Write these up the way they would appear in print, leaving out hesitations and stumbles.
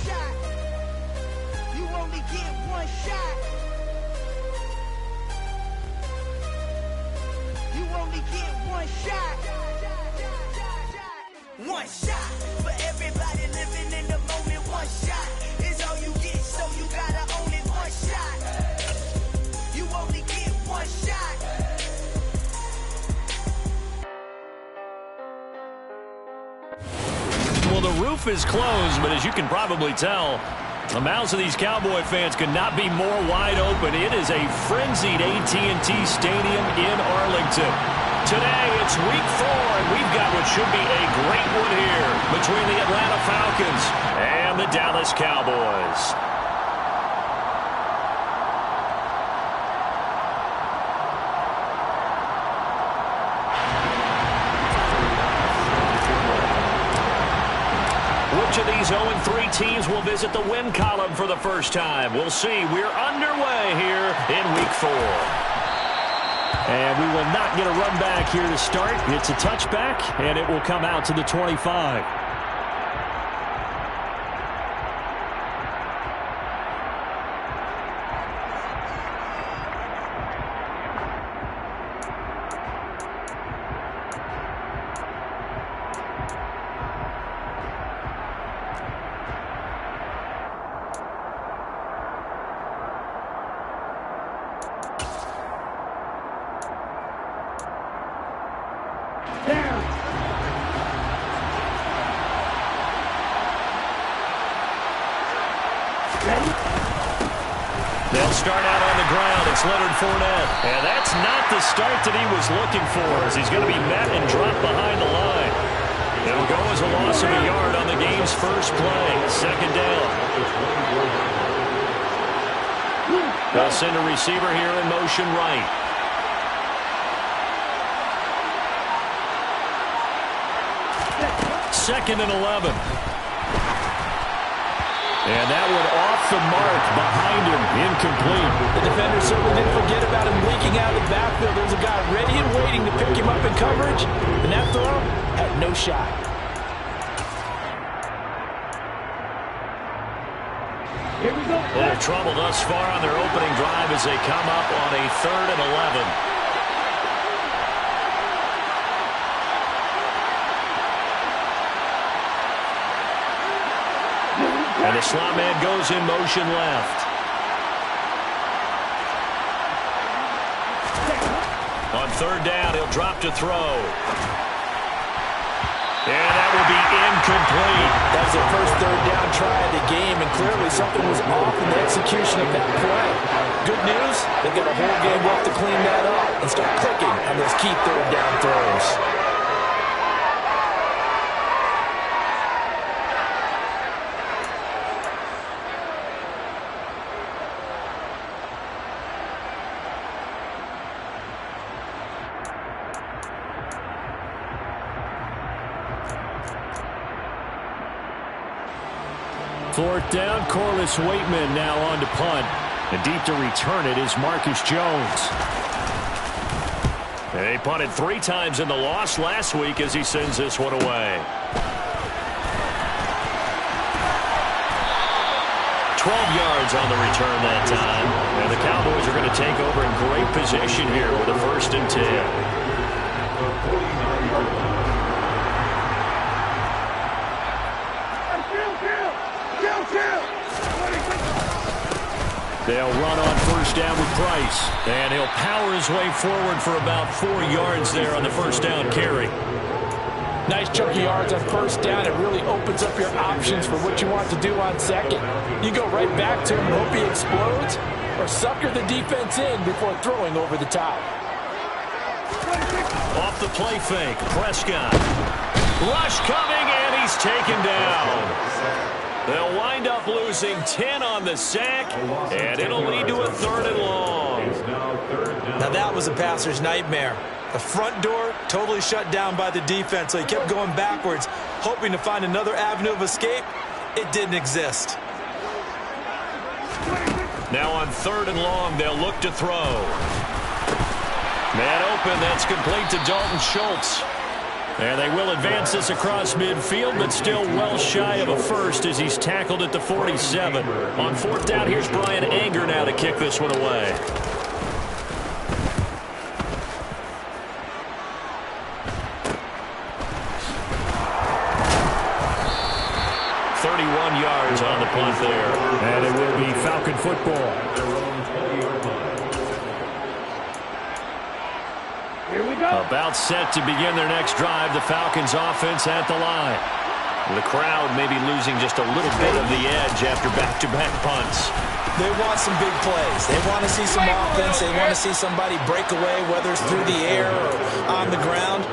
shot. You only get one shot. You only get one shot. One shot for everybody living in the moment. One shot is all you get, so you gotta own it. One shot. You only get one shot. Well, the roof is closed, but as you can probably tell, the mouths of these Cowboy fans could not be more wide open. It is a frenzied AT&T Stadium in Arlington. Today, it's week 4, and we've got what should be a great one here between the Atlanta Falcons and the Dallas Cowboys. Which of these 0-3 teams will visit the win column for the first time? We'll see. We're underway here in week 4. And we will not get a run back here to start. It's a touchback, and it will come out to the 25. They'll start out on the ground. It's Leonard Fournette. And that's not the start that he was looking for, as he's going to be met and dropped behind the line. It'll go as a loss of a yard on the game's first play. Second down. They'll send a receiver here in motion right. Second and 11. And that one off the mark behind him, incomplete. The defender certainly didn't forget about him leaking out of the backfield. There's a guy ready and waiting to pick him up in coverage, and that throw had no shot. Here we go. Little trouble thus far on their opening drive as they come up on a 3rd and 11. And the slot man goes in motion left. On 3rd down, he'll drop to throw. And that will be incomplete. That was their first 3rd down try of the game, and clearly something was off in the execution of that play. Good news, they've got a whole game left to clean that up and start clicking on those key 3rd down throws. Fourth down, Corliss Waitman now on to punt. And deep to return it is Marcus Jones. They punted 3 times in the loss last week as he sends this one away. 12 yards on the return that time. And the Cowboys are going to take over in great position here with a 1st and 10. They'll run on 1st down with Price. And he'll power his way forward for about 4 yards there on the 1st down carry. Nice chunky yards on 1st down. It really opens up your options for what you want to do on 2nd. You go right back to him and hope he explodes, or sucker the defense in before throwing over the top. Off the play fake, Prescott. Rush coming, and he's taken down. They'll wind up losing 10 on the sack, and it'll lead to a 3rd and long. Now that was a passer's nightmare. The front door totally shut down by the defense, so he kept going backwards, hoping to find another avenue of escape. It didn't exist. Now on 3rd and long, they'll look to throw. Man open, that's complete to Dalton Schultz. And they will advance this across midfield, but still well shy of a first as he's tackled at the 47. On fourth down, here's Bryan Anger now to kick this one away. 31 yards on the punt there. And it will be Falcon football. About set to begin their next drive. The Falcons offense at the line. The crowd may be losing just a little bit of the edge after back-to-back punts. They want some big plays. They want to see some offense. They want to see somebody break away, whether it's through the air or on the ground.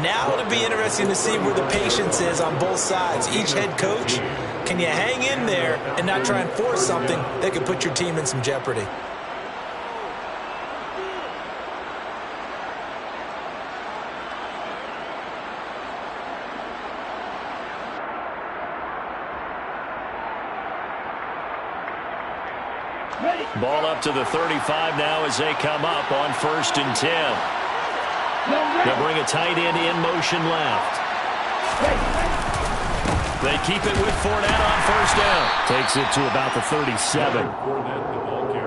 Now it'll be interesting to see where the patience is on both sides. Each head coach, can you hang in there and not try and force something that could put your team in some jeopardy? Ball up to the 35 now as they come up on 1st and 10. They'll bring a tight end in motion left. They keep it with Fournette on 1st down. Takes it to about the 37.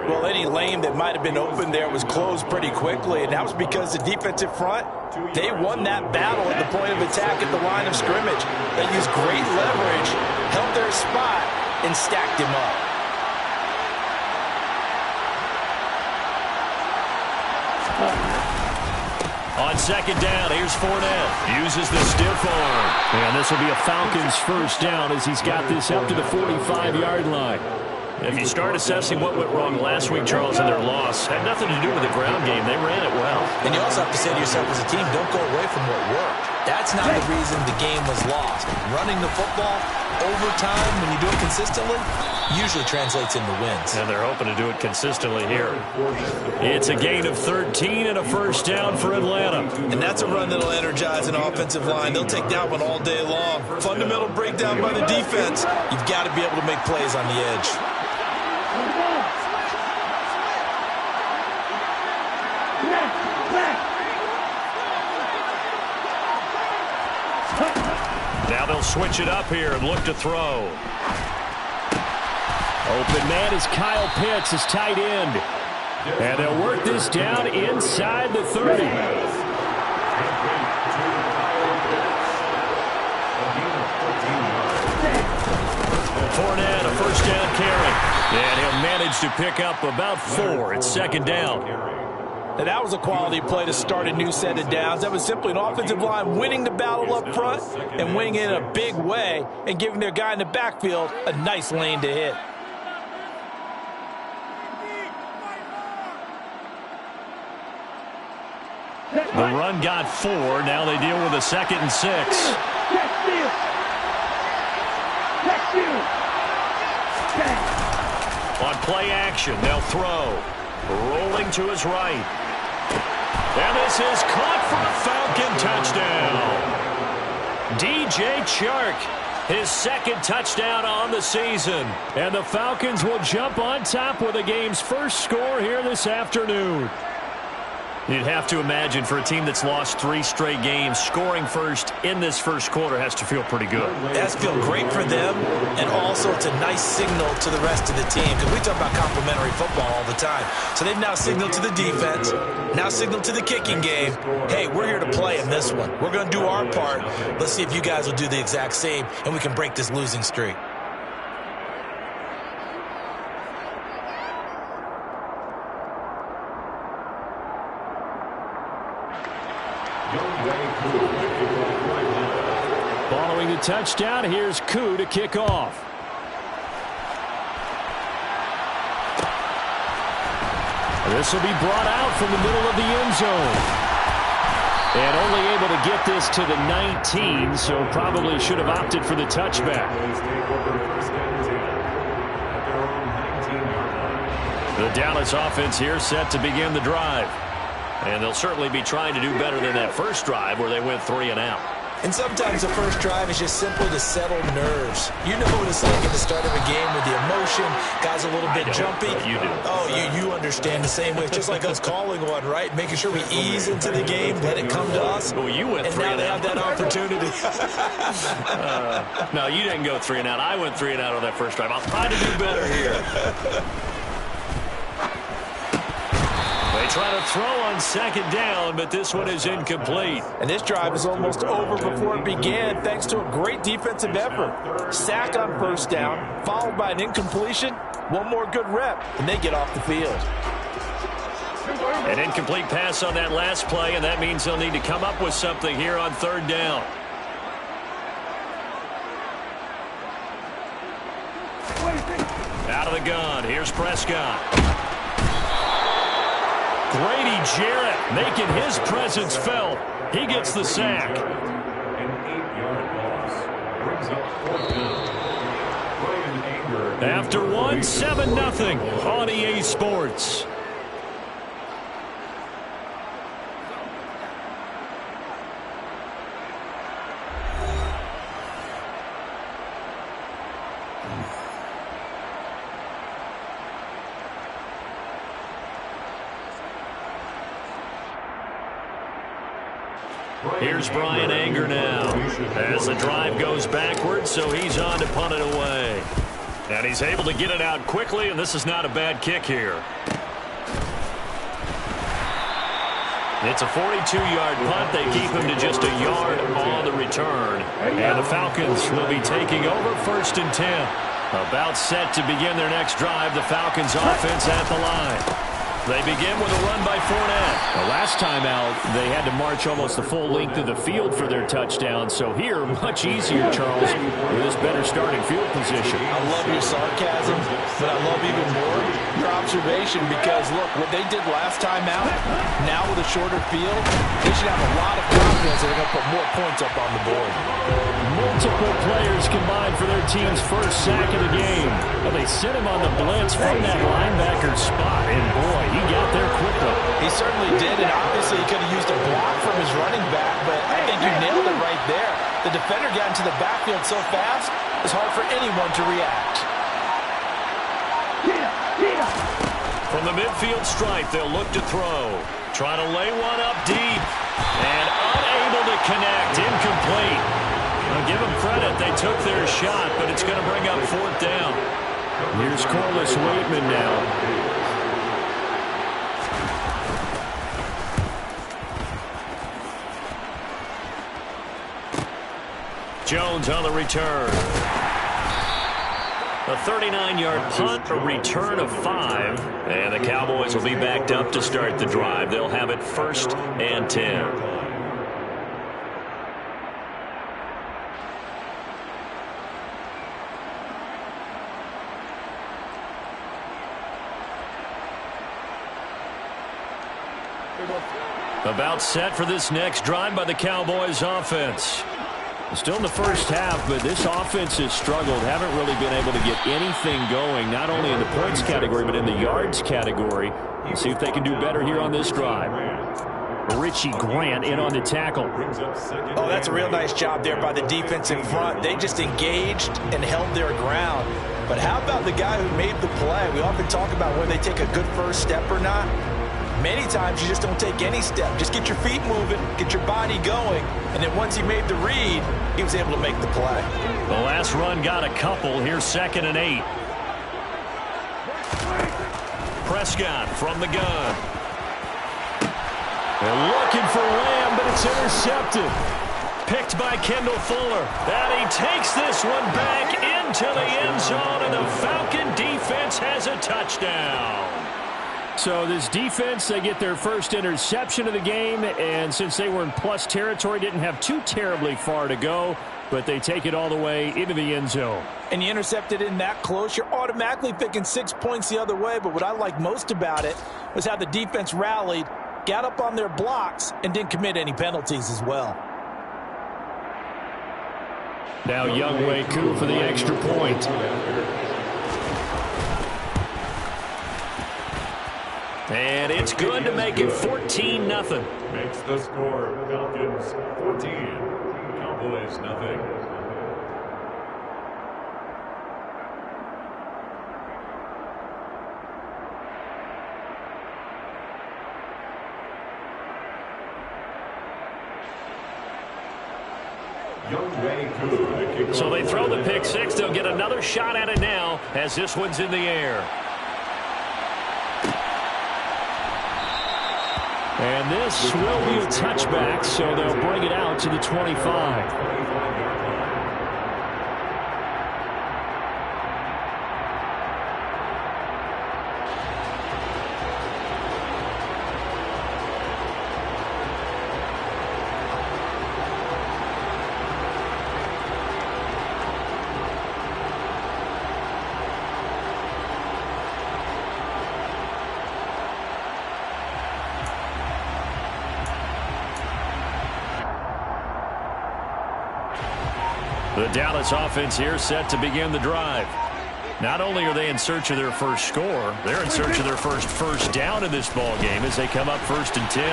Well, any lane that might have been open there was closed pretty quickly, and that was because the defensive front, they won that battle at the point of attack at the line of scrimmage. They used great leverage, held their spot, and stacked him up. On 2nd down, here's Fournette. Uses the stiff arm. And this will be a Falcons 1st down as he's got this up to the 45-yard line. If you start assessing what went wrong last week, Charles, in their loss, had nothing to do with the ground game. They ran it well. And you also have to say to yourself as a team, don't go away from what worked. That's not the reason the game was lost. Running the football over time, when you do it consistently, usually translates into wins. And they're hoping to do it consistently here. It's a gain of 13 and a 1st down for Atlanta. And that's a run that'll energize an offensive line. They'll take that one all day long. Fundamental breakdown by the defense. You've got to be able to make plays on the edge. Now they'll switch it up here and look to throw. Open man is Kyle Pitts, his tight end. And they'll work this down inside the 30. Fournette, a 1st down carry. And he'll manage to pick up about 4. It's 2nd down. Now, that was a quality play to start a new set of downs. That was simply an offensive line winning the battle up front and winning it in a big way and giving their guy in the backfield a nice lane to hit. The run got 4. Now they deal with a 2nd and 6. On play action, they'll throw. Rolling to his right. And this is caught for a Falcon touchdown. DJ Chark, his 2nd touchdown on the season. And the Falcons will jump on top with the game's first score here this afternoon. You'd have to imagine for a team that's lost 3 straight games, scoring first in this first quarter has to feel pretty good. It has to feel great for them, and also it's a nice signal to the rest of the team, because we talk about complementary football all the time. So they've now signaled to the defense, now signaled to the kicking game, hey, we're here to play in this one. We're going to do our part. Let's see if you guys will do the exact same, and we can break this losing streak. Following the touchdown, here's Koo to kick off. This will be brought out from the middle of the end zone. And only able to get this to the 19, so probably should have opted for the touchback. The Dallas offense here set to begin the drive. And they'll certainly be trying to do better than that first drive where they went 3 and out. And sometimes the first drive is just simple to settle nerves. You know what it's like at the start of a game with the emotion, guys a little bit jumpy. You do. Oh, you understand the same way. It's just like us calling one, right? Making sure we ease into the game, let it come to us. Well, you went and 3 now and they out. have that opportunity. No, you didn't go 3 and out. I went 3 and out on that first drive. I'll try to do better here. They try to throw on second down, but this one is incomplete. And this drive is almost over before it began, thanks to a great defensive effort. Sack on first down, followed by an incompletion. One more good rep, and they get off the field. An incomplete pass on that last play, and that means they'll need to come up with something here on third down. Out of the gun, here's Prescott. Grady Jarrett making his presence felt. He gets the sack. After one, 7-0 on EA Sports. Here's Brian Anger now as the drive goes backwards, so he's on to punt it away. And he's able to get it out quickly, and this is not a bad kick here. It's a 42-yard punt. They keep him to just a yard on the return. And the Falcons will be taking over 1st and 10. About set to begin their next drive. The Falcons offense at the line. They begin with a run by Fournette. The last time out, they had to march almost the full length of the field for their touchdown. So here, much easier, Charles, with this better starting field position. I love your sarcasm, but I love even more your observation because, look, what they did last time out, now with a shorter field, they should have a lot of confidence that they're going to put more points up on the board. Multiple players combined for their team's first sack of the game. Well, they sent him on the blitz from that linebacker spot, and boy, he got there quickly. He certainly did, and obviously he could have used a block from his running back, but I think you nailed it right there. The defender got into the backfield so fast, it's hard for anyone to react. From the midfield stripe, they'll look to throw. Trying to lay one up deep. And unable to connect. Incomplete. I'll give them credit. They took their shot, but it's going to bring up 4th down. Here's Corliss Waitman now. Jones on the return. A 39-yard punt, a return of 5. And the Cowboys will be backed up to start the drive. They'll have it 1st and 10. About set for this next drive by the Cowboys offense. Still in the first half, but this offense has struggled. Haven't really been able to get anything going, not only in the points category, but in the yards category. Let's see if they can do better here on this drive. Richie Grant in on the tackle. Oh, that's a real nice job there by the defense in front. They just engaged and held their ground. But how about the guy who made the play? We often talk about whether they take a good first step or not. Many times you just don't take any step. Just get your feet moving, get your body going, and then once he made the read, he was able to make the play. The last run got a couple. Here's 2nd and 8. Prescott from the gun. They're looking for Lamb, but it's intercepted. Picked by Kendall Fuller. And he takes this one back into the end zone, and the Falcon defense has a touchdown. So this defense, they get their first interception of the game, and since they were in plus territory, didn't have too terribly far to go, but they take it all the way into the end zone. And you intercepted in that close, you're automatically thinking 6 points the other way, but what I like most about it was how the defense rallied, got up on their blocks, and didn't commit any penalties as well. Now Younghoe Koo for the extra point. And it's good to make it 14-0. Makes the score Falcons 14, Cowboys, nothing. So they throw the pick six. They'll get another shot at it now as this one's in the air. And this will be a touchback, so they'll bring it out to the 25. The Dallas offense here set to begin the drive. Not only are they in search of their first score, they're in search of their first down in this ball game as they come up 1st and 10.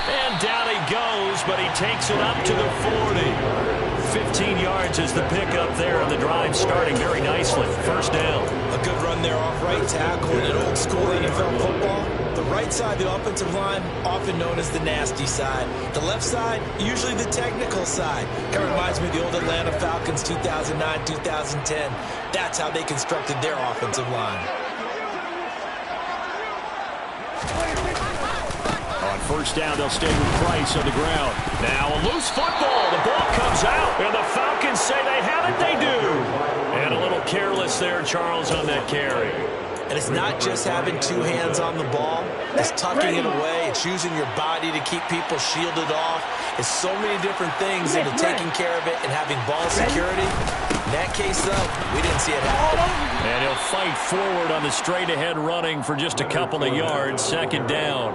And down he goes, but he takes it up to the 40. 15 yards is the pickup there, and the drive starting very nicely. 1st down. A good run there off right tackle in an old school NFL football. The right side, the offensive line, often known as the nasty side. The left side, usually the technical side. Kind of reminds me of the old Atlanta Falcons 2009, 2010. That's how they constructed their offensive line. On 1st down, they'll stay with Price on the ground. Now a loose football. The ball comes out, and the Falcons say they have it. They do. And a little careless there, Charles, on that carry. And it's not just having two hands on the ball. It's tucking it away. It's using your body to keep people shielded off. It's so many different things into taking care of it and having ball security. In that case, though, we didn't see it happen. And he'll fight forward on the straight-ahead running for just a couple of yards. 2nd down.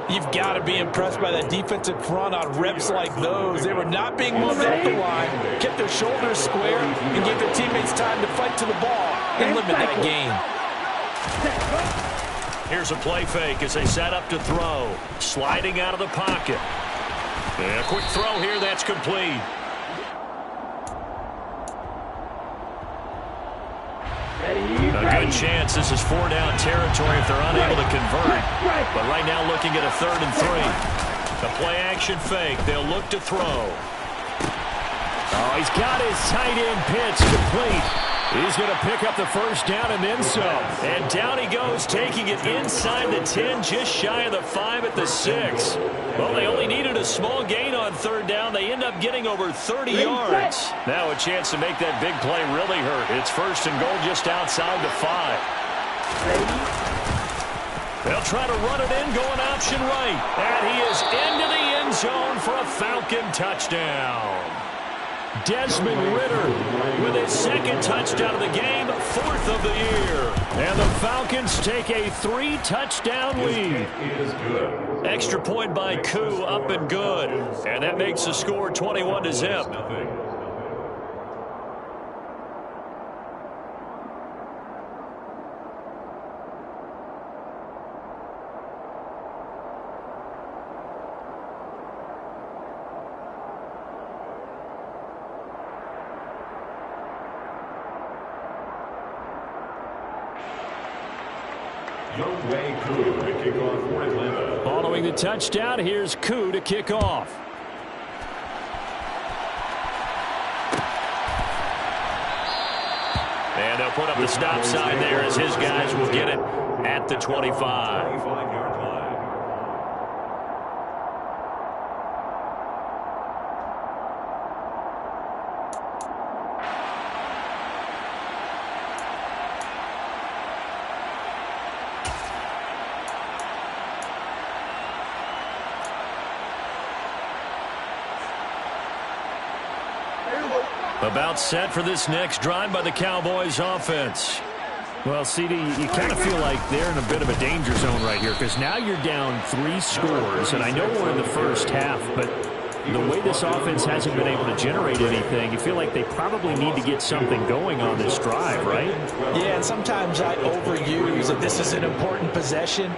You've got to be impressed by that defensive front on reps like those. They were not being moved off the line, kept their shoulders square, and gave their teammates time to fight to the ball and limit that gain. Here's a play fake as they set up to throw. Sliding out of the pocket. And a quick throw here, that's complete. A good chance this is 4-down territory if they're unable to convert. But right now looking at a 3rd and 3. The play action fake. They'll look to throw. Oh, he's got his tight end pitch complete. He's going to pick up the 1st down and then some. And down he goes, taking it inside the 10, just shy of the 5 at the 6. Well, they only needed a small gain on 3rd down. They end up getting over 30 yards. Now a chance to make that big play really hurt. It's 1st and goal just outside the 5. They'll try to run it in, going option right. And he is into the end zone for a Falcon touchdown. Desmond Ridder with his 2nd touchdown of the game, 4th of the year. And the Falcons take a 3-touchdown lead. Extra point by Koo, up and good. And that makes the score 21-0. Following the touchdown, here's Koo to kick off. And they'll put up the stop sign there as his guys will get it at the 25. About set for this next drive by the Cowboys offense. Well, CD, you kind of feel like they're in a bit of a danger zone right here because now you're down 3 scores, and I know we're in the 1st half, but the way this offense hasn't been able to generate anything, you feel like they probably need to get something going on this drive, right? Yeah, and sometimes I overuse that this is an important possession.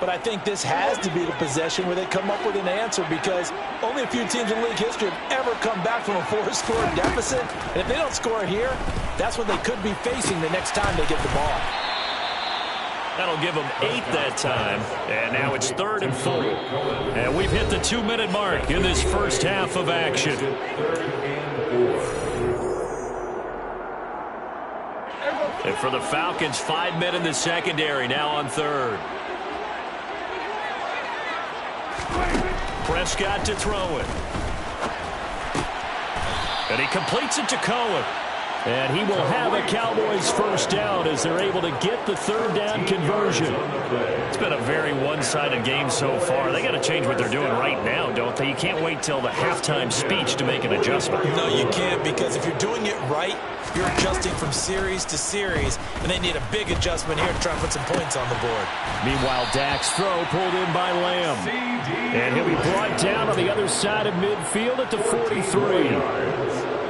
but I think this has to be the possession where they come up with an answer, because only a few teams in league history have ever come back from a 4-score deficit. And if they don't score here, that's what they could be facing the next time they get the ball. That'll give them 8 that time. And now it's 3rd and 4. And we've hit the 2-minute mark in this first half of action. And for the Falcons, 5 men in the secondary, now on 3rd. Prescott to throw it. And he completes it to Cohen. And he will have a Cowboys first down as they're able to get the 3rd down conversion. It's been a very one-sided game so far. They got to change what they're doing right now, don't they? You can't wait till the halftime speech to make an adjustment. No, you can't, because if you're doing it right, you're adjusting from series to series, and they need a big adjustment here to try and put some points on the board. Meanwhile, Dak's throw pulled in by Lamb. And he'll be brought down on the other side of midfield at the 43.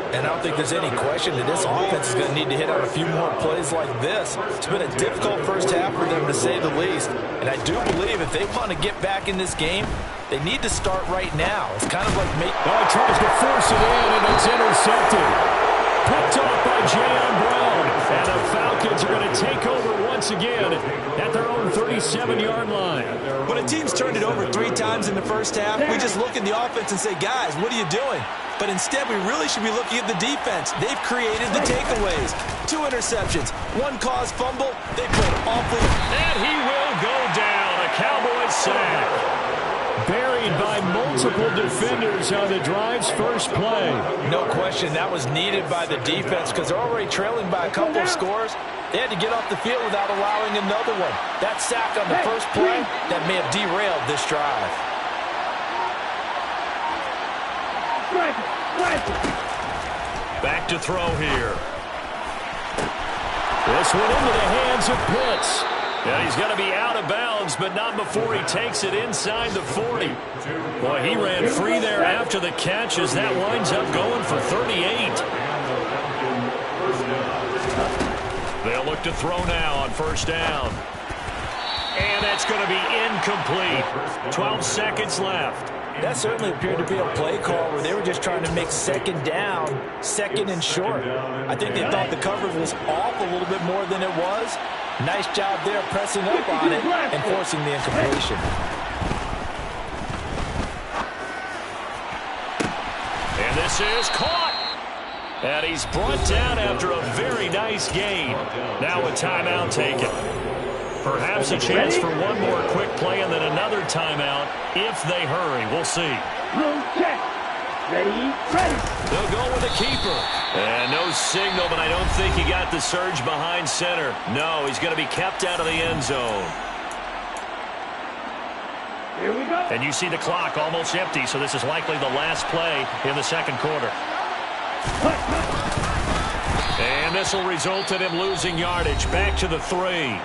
And I don't think there's any question that this offense is going to need to hit out a few more plays like this. It's been a difficult first half for them, to say the least. And I do believe if they want to get back in this game, they need to start right now. It's kind of like he tries to force it in, and it's intercepted. Picked off by Jayon Brown. And the Falcons are going to take over once again at their own 37-yard line. When a team's turned it over 3 times in the first half, we just look at the offense and say, guys, what are you doing? But instead, we really should be looking at the defense. They've created the takeaways. 2 interceptions, 1 caused fumble. They played awfully. And he will go down. A Cowboys sack. Buried by multiple defenders on the drive's first play. No question, that was needed by the defense, because they're already trailing by a couple of scores. They had to get off the field without allowing another one. That sack on the first play, that may have derailed this drive. Back to throw here. This one into the hands of Pitts. Yeah, he's going to be out of bounds, but not before he takes it inside the 40. Boy, he ran free there after the catch as that winds up going for 38. They'll look to throw now on first down. And that's going to be incomplete. 12 seconds left. That certainly appeared to be a play call where they were just trying to make second down, second and short. I think they thought the coverage was off a little bit more than it was. Nice job there pressing up on it and forcing the incompletion. And this is caught. And he's brought down after a very nice gain. Now a timeout taken. Perhaps a chance for one more quick play and then another timeout if they hurry. We'll see. Check. Ready. They'll go with a keeper. And no signal, but I don't think he got the surge behind center. No, he's going to be kept out of the end zone. Here we go. And you see the clock almost empty, so this is likely the last play in the second quarter. And this will result in him losing yardage. Back to the 3.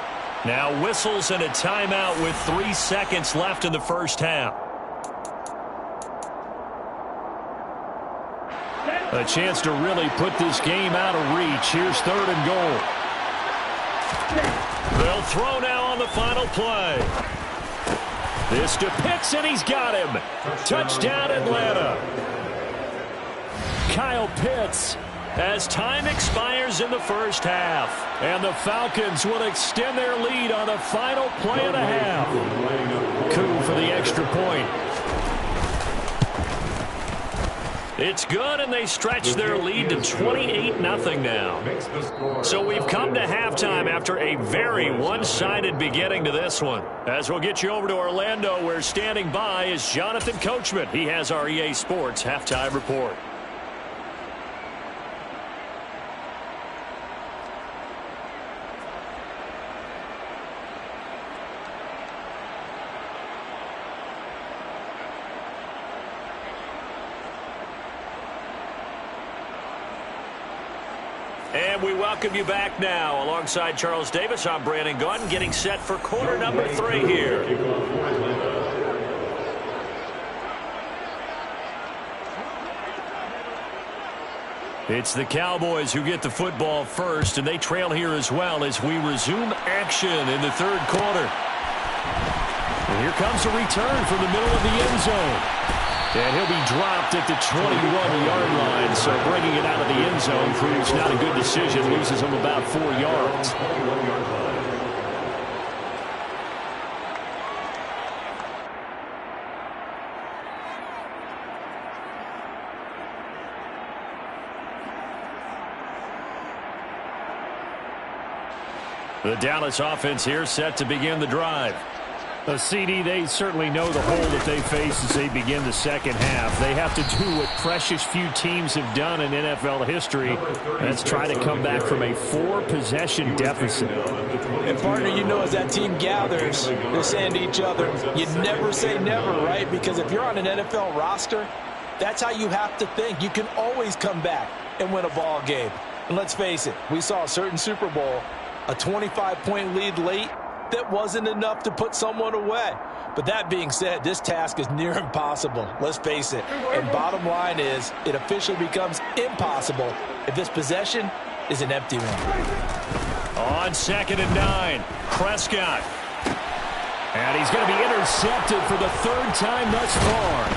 Now whistles and a timeout with 3 seconds left in the first half. A chance to really put this game out of reach. Here's 3rd and goal. They'll throw now on the final play. This to Pitts, and he's got him. Touchdown, Atlanta. Kyle Pitts as time expires in the first half. And the Falcons will extend their lead on the final play of the half. Coup for the extra point. It's good, and they stretch their lead to 28-0 now. So we've come to halftime after a very one-sided beginning to this one. As we'll get you over to Orlando, where standing by is Jonathan Coachman. He has our EA Sports halftime report. And we welcome you back now. Alongside Charles Davis, I'm Brandon Gaudin, getting set for quarter number 3 here. It's the Cowboys who get the football first, and they trail here as well as we resume action in the third quarter. And here comes a return from the middle of the end zone. And he'll be dropped at the 21-yard line. So bringing it out of the end zone proves not a good decision. Loses him about 4 yards. The Dallas offense here set to begin the drive. CD, they certainly know the hole that they face as they begin the second half. They have to do what precious few teams have done in NFL history. That's try to come back from a 4-possession deficit. And, partner, you know, as that team gathers, they're saying to each other, you never say never, right? Because if you're on an NFL roster, that's how you have to think. You can always come back and win a ball game. And let's face it, we saw a certain Super Bowl, a 25-point lead late, that wasn't enough to put someone away. But that being said, this task is near impossible. Let's face it. And bottom line is, it officially becomes impossible if this possession is an empty one. On 2nd and 9, Prescott. And he's going to be intercepted for the 3rd time thus far.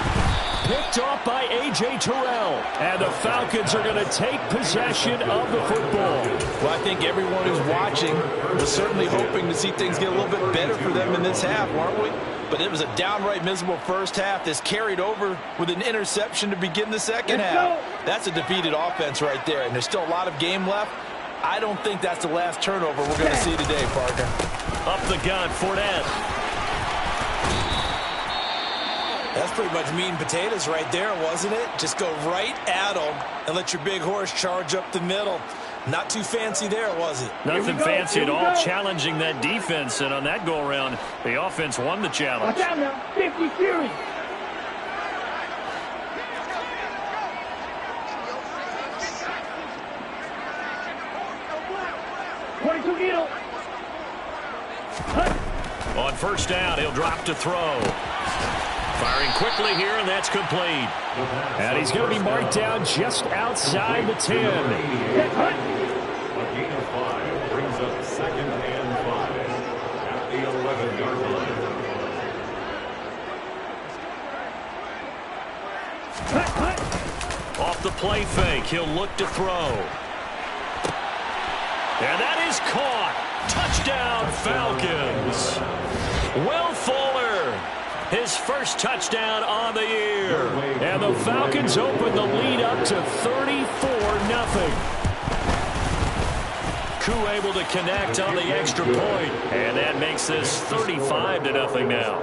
Picked off by A.J. Terrell. And the Falcons are going to take possession of the football. Well, I think everyone who's watching was certainly hoping to see things get a little bit better for them in this half, weren't we? But it was a downright miserable first half that's carried over with an interception to begin the second half. That's a defeated offense right there, and there's still a lot of game left. I don't think that's the last turnover we're going to see today, partner. Up the gun, Fournette. That's pretty much meat and potatoes right there, wasn't it? Just go right at them and let your big horse charge up the middle. Not too fancy there, was it? Nothing fancy at all, challenging that defense. And on that go-around, the offense won the challenge. Watch out now. 50 series. On 1st down, he'll drop to throw. Firing quickly here, and that's complete. And he's going to be marked down just outside the 10. A gain of 5 brings up 2nd and 5 at the 11-yard line. Off the play fake, he'll look to throw. And that is caught. Touchdown, Falcons. Will Fuller, his first touchdown on the year. And the Falcons open the lead up to 34-0. Koo able to connect on the extra point. And that makes this 35-0 now.